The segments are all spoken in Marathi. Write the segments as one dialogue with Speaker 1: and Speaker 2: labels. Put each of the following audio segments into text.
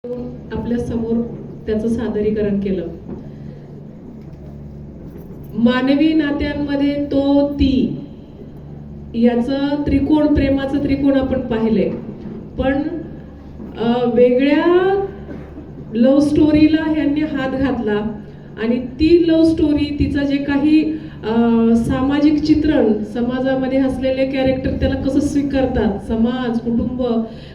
Speaker 1: आपल्या समोर त्याचं सादरीकरण केलं. मानवी नात्यांमध्ये तो ती याचं त्रिकोण, प्रेमाचं त्रिकोण आपण पाहिले, पण वेगळ्या लव्ह स्टोरीला ह्यांनी हात घातला आणि ती लव्ह स्टोरी, तिचं जे काही सामाजिक चित्रण, समाजामध्ये असलेले कॅरेक्टर त्याला कसं स्वीकारतात, समाज कुटुंब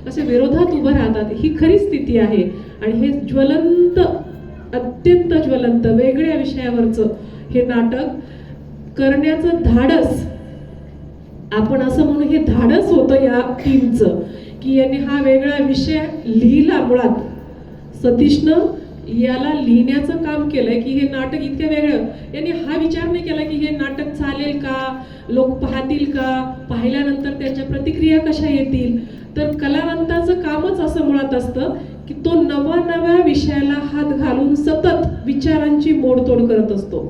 Speaker 1: कसे विरोधात उभं राहतात, ही खरी स्थिती आहे. आणि हे ज्वलंत, अत्यंत ज्वलंत वेगळ्या विषयावरचं हे नाटक करण्याचं धाडस, आपण असं म्हणू हे धाडस होतं या टीमचं, की यांनी हा वेगळा विषय लिहिला. मुळात सतीशनं याला लिहिण्याचं काम केलंय की हे नाटक इतकं वेगळं. यांनी हा विचार नाही केला की हे नाटक चालेल का, लोक पाहतील का, पाहिल्यानंतर त्यांच्या प्रतिक्रिया कशा येतील. तर कलावंताचं कामच असं मुळात असतं की तो नव्या विषयाला हात घालून सतत विचारांची मोडतोड करत असतो,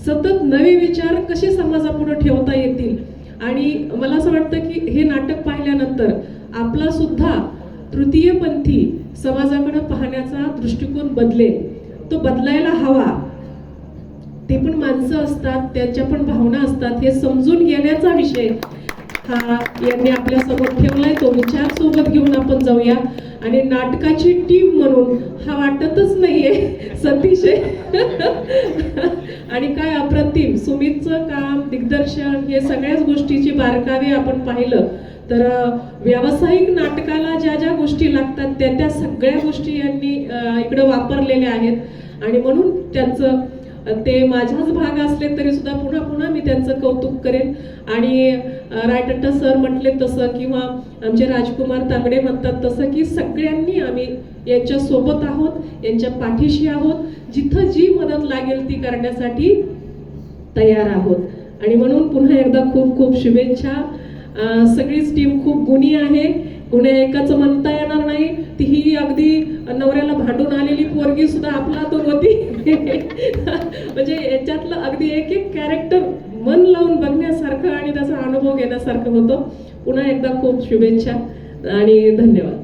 Speaker 1: सतत नवे विचार कसे समाजापुढे ठेवता येतील. आणि मला असं वाटतं की हे नाटक पाहिल्यानंतर आपला सुद्धा तृतीयपंथी समाजाकडे पाहण्याचा दृष्टिकोन बदलेल. तो बदलायला हवा. ते पण माणसं असतात, त्यांच्या पण भावना असतात, हे समजून घेण्याचा विषय हा यांनी आपल्या समोर ठेवलाय. तो विचार सोबत घेऊन आपण जाऊया. आणि नाटकाची टीम म्हणून हा वाटतच नाहीये सतीश आहे आणि काय अप्रतिम सुमितचं काम, दिग्दर्शन, हे सगळ्याच गोष्टीची बारकावे आपण पाहिलं तर व्यावसायिक नाटकाला ज्या ज्या गोष्टी लागतात त्या सगळ्या गोष्टी यांनी इकडं वापरलेल्या आहेत. आणि म्हणून त्यांचं ते माझाच भाग असले तरी सुद्धा पुन्हा पुन्हा मी त्यांचं कौतुक करेन. आणि रायटट्टा सर म्हटले तसं, किंवा आमचे राजकुमार तांगडे म्हणतात तसं, की सगळ्यांनी आम्ही यांच्या सोबत आहोत, यांच्या पाठीशी आहोत, जिथं जी मदत लागेल ती करण्यासाठी तयार आहोत. आणि म्हणून पुन्हा एकदा खूप खूप शुभेच्छा. सगळीच टीम खूप गुणी आहे, गुन्हे एकच म्हणता येणार नाही. तीही अगदी नवऱ्याला भांडून आलेली पोरगी सुद्धा आपला तो होती म्हणजे याच्यातलं अगदी एक एक कॅरेक्टर मन लावून बघण्यासारखं आणि त्याचा अनुभव घेण्यासारखं होतं. पुन्हा एकदा खूप शुभेच्छा आणि धन्यवाद.